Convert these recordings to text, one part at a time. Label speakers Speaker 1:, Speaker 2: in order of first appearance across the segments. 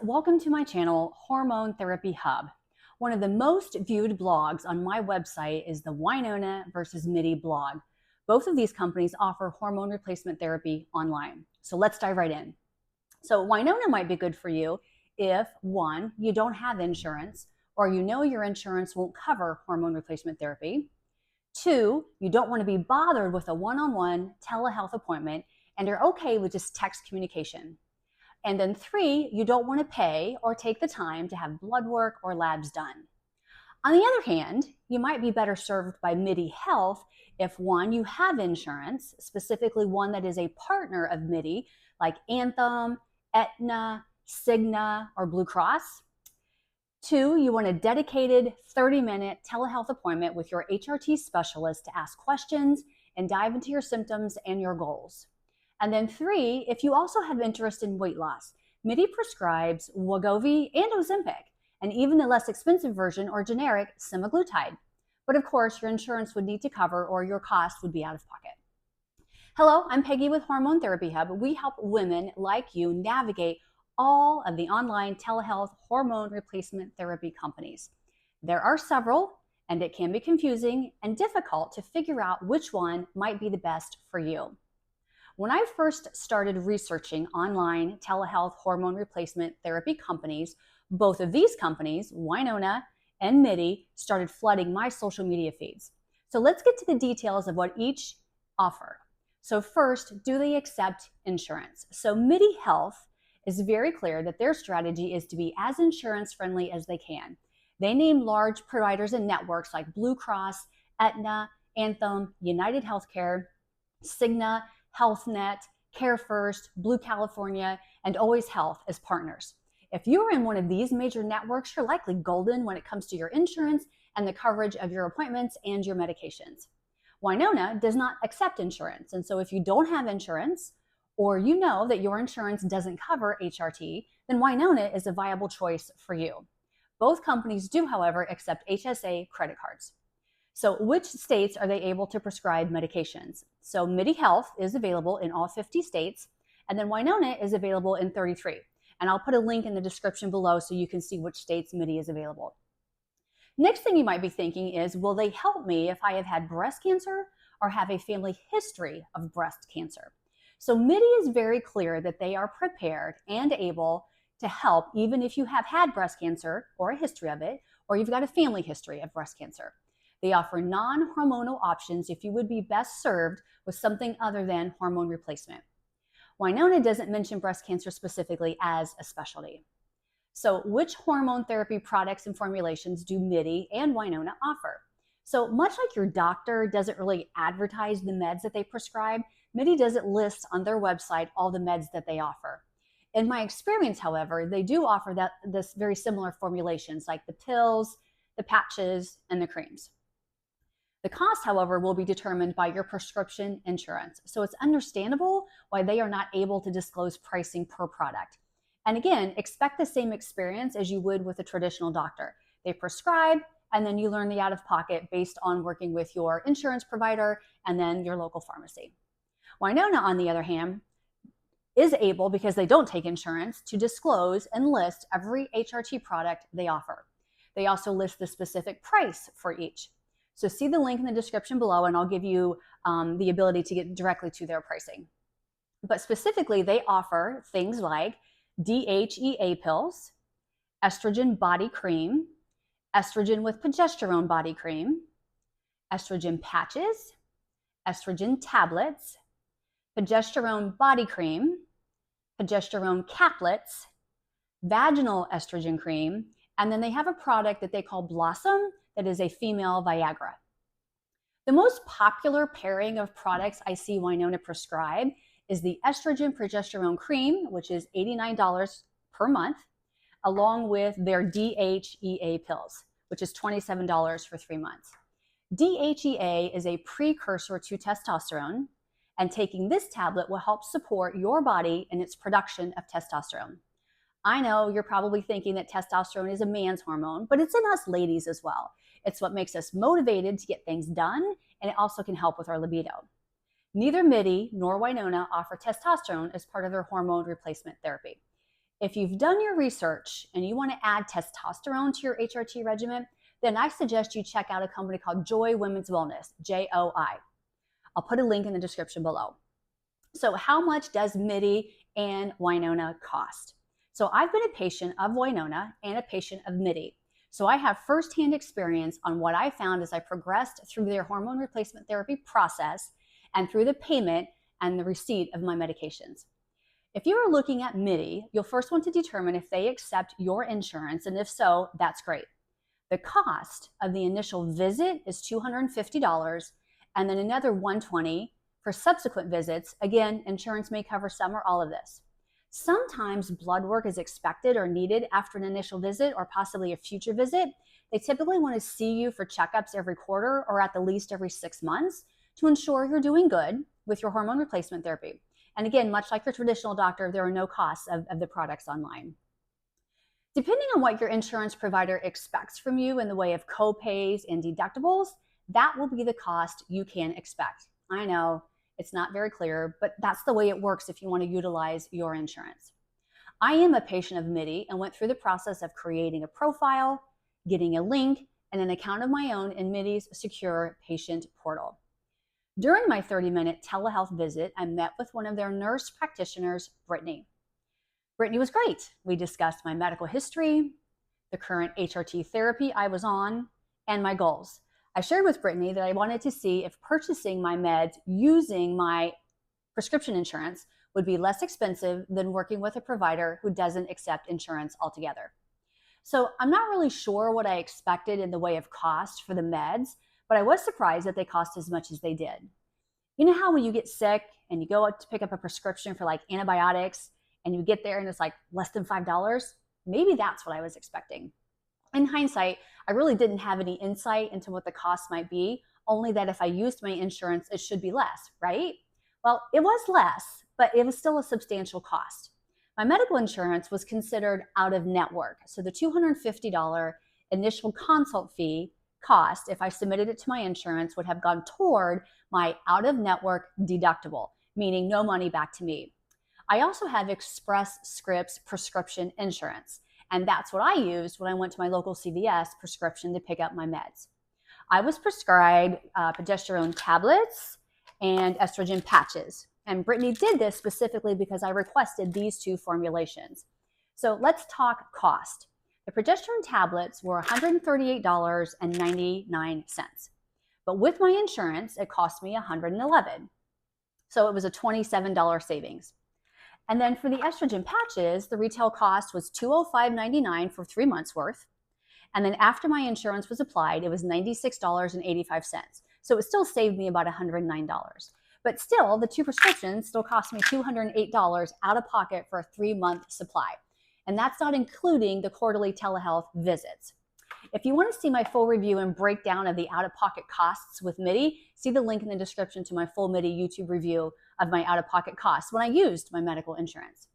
Speaker 1: Welcome to my channel, Hormone Therapy Hub. One of the most viewed blogs on my website is the Winona versus Midi blog. Both of these companies offer hormone replacement therapy online. So let's dive right in. So Winona might be good for you if, one, you don't have insurance or you know your insurance won't cover hormone replacement therapy. Two, you don't want to be bothered with a one-on-one telehealth appointment and you're okay with just text communication. And then three, you don't want to pay or take the time to have blood work or labs done. On the other hand, you might be better served by Midi Health if one, you have insurance, specifically one that is a partner of Midi, like Anthem, Aetna, Cigna, or Blue Cross. Two, you want a dedicated 30-minute telehealth appointment with your HRT specialist to ask questions and dive into your symptoms and your goals. And then three, if you also have interest in weight loss, Midi prescribes Wegovy and Ozempic, and even the less expensive version or generic semaglutide. But of course, your insurance would need to cover or your cost would be out of pocket. Hello, I'm Peggy with Hormone Therapy Hub. We help women like you navigate all of the online telehealth hormone replacement therapy companies. There are several, and it can be confusing and difficult to figure out which one might be the best for you. When I first started researching online telehealth hormone replacement therapy companies, both of these companies, Winona and Midi, started flooding my social media feeds. So let's get to the details of what each offer. So first, do they accept insurance? So Midi Health is very clear that their strategy is to be as insurance friendly as they can. They name large providers and networks like Blue Cross, Aetna, Anthem, United Healthcare, Cigna, HealthNet, CareFirst, Blue California, and Always Health as partners. If you are in one of these major networks, you're likely golden when it comes to your insurance and the coverage of your appointments and your medications. Winona does not accept insurance, and so if you don't have insurance or you know that your insurance doesn't cover HRT, then Winona is a viable choice for you. Both companies do, however, accept HSA credit cards. So which states are they able to prescribe medications? So Midi Health is available in all 50 states, and then Winona is available in 33. And I'll put a link in the description below so you can see which states Midi is available. Next thing you might be thinking is, will they help me if I have had breast cancer or have a family history of breast cancer? So Midi is very clear that they are prepared and able to help even if you have had breast cancer or a history of it, or you've got a family history of breast cancer. They offer non-hormonal options if you would be best served with something other than hormone replacement. Winona doesn't mention breast cancer specifically as a specialty. So which hormone therapy products and formulations do Midi and Winona offer? So much like your doctor doesn't really advertise the meds that they prescribe, Midi doesn't list on their website all the meds that they offer. In my experience, however, they do offer this very similar formulations like the pills, the patches, and the creams. The cost, however, will be determined by your prescription insurance. So it's understandable why they are not able to disclose pricing per product. And again, expect the same experience as you would with a traditional doctor. They prescribe, and then you learn the out-of-pocket based on working with your insurance provider and then your local pharmacy. Winona, on the other hand, is able, because they don't take insurance, to disclose and list every HRT product they offer. They also list the specific price for each. So see the link in the description below, and I'll give you the ability to get directly to their pricing. But specifically, they offer things like DHEA pills, estrogen body cream, estrogen with progesterone body cream, estrogen patches, estrogen tablets, progesterone body cream, progesterone caplets, vaginal estrogen cream, and then they have a product that they call Blossom that is a female Viagra. The most popular pairing of products I see Winona prescribe is the estrogen progesterone cream, which is $89 per month, along with their DHEA pills, which is $27 for 3 months. DHEA is a precursor to testosterone, and taking this tablet will help support your body in its production of testosterone. I know you're probably thinking that testosterone is a man's hormone, but it's in us ladies as well. It's what makes us motivated to get things done, and it also can help with our libido. Neither Midi nor Winona offer testosterone as part of their hormone replacement therapy. If you've done your research and you want to add testosterone to your HRT regimen, then I suggest you check out a company called Joy Women's Wellness, JOI. I'll put a link in the description below. So how much does Midi and Winona cost? So I've been a patient of Winona and a patient of Midi. So I have firsthand experience on what I found as I progressed through their hormone replacement therapy process and through the payment and the receipt of my medications. If you are looking at Midi, you'll first want to determine if they accept your insurance, and if so, that's great. The cost of the initial visit is $250, and then another $120 for subsequent visits. Again, insurance may cover some or all of this. Sometimes blood work is expected or needed after an initial visit or possibly a future visit. They typically want to see you for checkups every quarter or at the least every 6 months to ensure you're doing good with your hormone replacement therapy. And again, much like your traditional doctor, there are no costs of the products online. Depending on what your insurance provider expects from you in the way of co-pays and deductibles, that will be the cost you can expect. I know it's not very clear, but that's the way it works if you want to utilize your insurance. I am a patient of Midi and went through the process of creating a profile, getting a link, and an account of my own in Midi's secure patient portal. During my 30-minute telehealth visit, I met with one of their nurse practitioners, Brittany. Brittany was great. We discussed my medical history, the current HRT therapy I was on, and my goals. I shared with Brittany that I wanted to see if purchasing my meds using my prescription insurance would be less expensive than working with a provider who doesn't accept insurance altogether. So I'm not really sure what I expected in the way of cost for the meds, but I was surprised that they cost as much as they did. You know how when you get sick and you go out to pick up a prescription for like antibiotics and you get there and it's like less than $5? Maybe that's what I was expecting. In hindsight, I really didn't have any insight into what the cost might be, only that if I used my insurance, it should be less, right? Well, it was less, but it was still a substantial cost. My medical insurance was considered out of network, so the $250 initial consult fee cost, if I submitted it to my insurance, would have gone toward my out-of-network deductible, meaning no money back to me. I also have Express Scripts prescription insurance, and that's what I used when I went to my local CVS prescription to pick up my meds. I was prescribed progesterone tablets and estrogen patches, and Brittany did this specifically because I requested these two formulations. So let's talk cost. The progesterone tablets were $138.99, but with my insurance, it cost me $111. So it was a $27 savings. And then for the estrogen patches, the retail cost was $205.99 for 3 months worth. And then after my insurance was applied, it was $96.85. So it still saved me about $109. But still, the two prescriptions still cost me $208 out of pocket for a 3-month supply. And that's not including the quarterly telehealth visits. If you want to see my full review and breakdown of the out-of-pocket costs with Midi, see the link in the description to my full Midi YouTube review of my out-of-pocket costs when I used my medical insurance.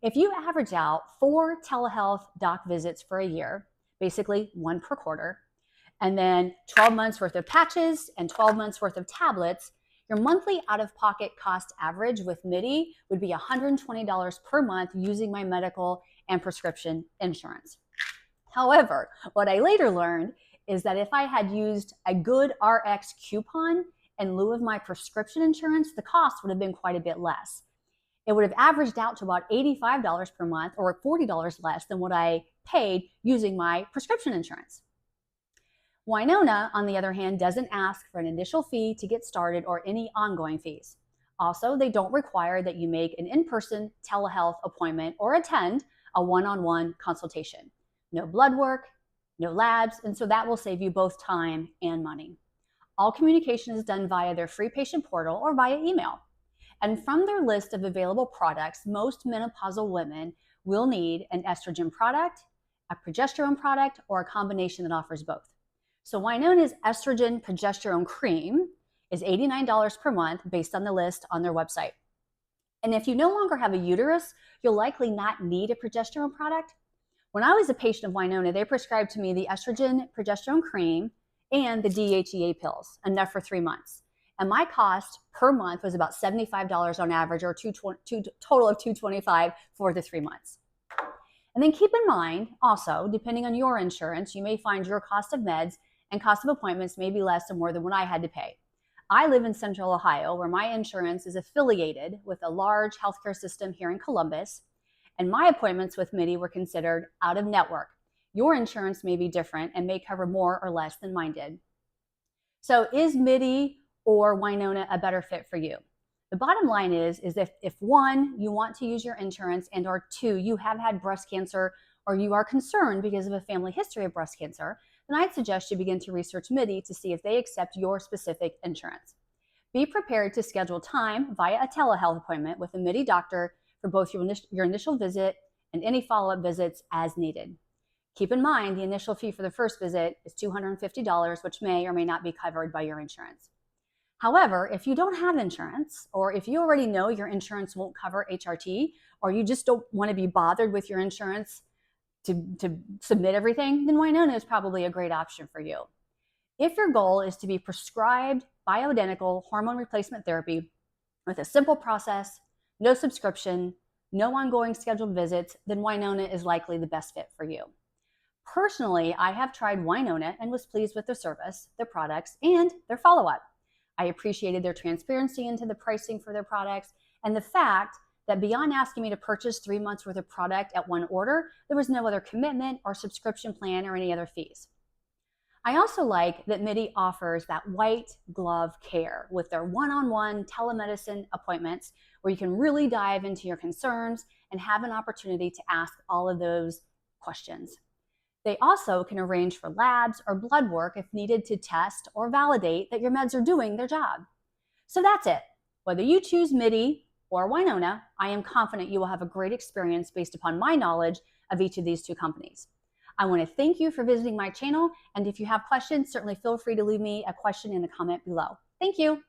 Speaker 1: If you average out 4 telehealth doc visits for a year, basically 1 per quarter, and then 12 months worth of patches and 12 months worth of tablets, your monthly out-of-pocket cost average with Midi would be $120 per month using my medical and prescription insurance. However, what I later learned is that if I had used a good RX coupon in lieu of my prescription insurance, the cost would have been quite a bit less. It would have averaged out to about $85 per month or $40 less than what I paid using my prescription insurance. Winona, on the other hand, doesn't ask for an initial fee to get started or any ongoing fees. Also, they don't require that you make an in-person telehealth appointment or attend a one-on-one consultation. No blood work, no labs, and so that will save you both time and money. All communication is done via their free patient portal or via email. And from their list of available products, most menopausal women will need an estrogen product, a progesterone product, or a combination that offers both. So Winona's estrogen progesterone cream is $89 per month based on the list on their website. And if you no longer have a uterus, you'll likely not need a progesterone product. When I was a patient of Winona, they prescribed to me the estrogen progesterone cream and the DHEA pills, enough for 3 months. And my cost per month was about $75 on average, or total of $225 for the 3 months. And then keep in mind also, depending on your insurance, you may find your cost of meds and cost of appointments may be less or more than what I had to pay. I live in Central Ohio, where my insurance is affiliated with a large healthcare system here in Columbus, and my appointments with Midi were considered out of network. Your insurance may be different and may cover more or less than mine did. So is Midi or Winona a better fit for you? The bottom line is if one, you want to use your insurance, and or two, you have had breast cancer or you are concerned because of a family history of breast cancer, then I'd suggest you begin to research Midi to see if they accept your specific insurance. Be prepared to schedule time via a telehealth appointment with a Midi doctor for both your initial visit and any follow-up visits as needed. Keep in mind, the initial fee for the first visit is $250, which may or may not be covered by your insurance. However, if you don't have insurance, or if you already know your insurance won't cover HRT, or you just don't want to be bothered with your insurance to submit everything, then Winona is probably a great option for you. If your goal is to be prescribed bioidentical hormone replacement therapy with a simple process, no subscription, no ongoing scheduled visits, then Winona is likely the best fit for you. Personally, I have tried Winona and was pleased with their service, their products, and their follow-up. I appreciated their transparency into the pricing for their products and the fact that beyond asking me to purchase 3 months worth of product at one order, there was no other commitment or subscription plan or any other fees. I also like that Midi offers that white glove care with their one-on-one telemedicine appointments where you can really dive into your concerns and have an opportunity to ask all of those questions. They also can arrange for labs or blood work if needed to test or validate that your meds are doing their job. So that's it. Whether you choose Midi or Winona, I am confident you will have a great experience based upon my knowledge of each of these two companies. I want to thank you for visiting my channel, and if you have questions, certainly feel free to leave me a question in the comment below. Thank you.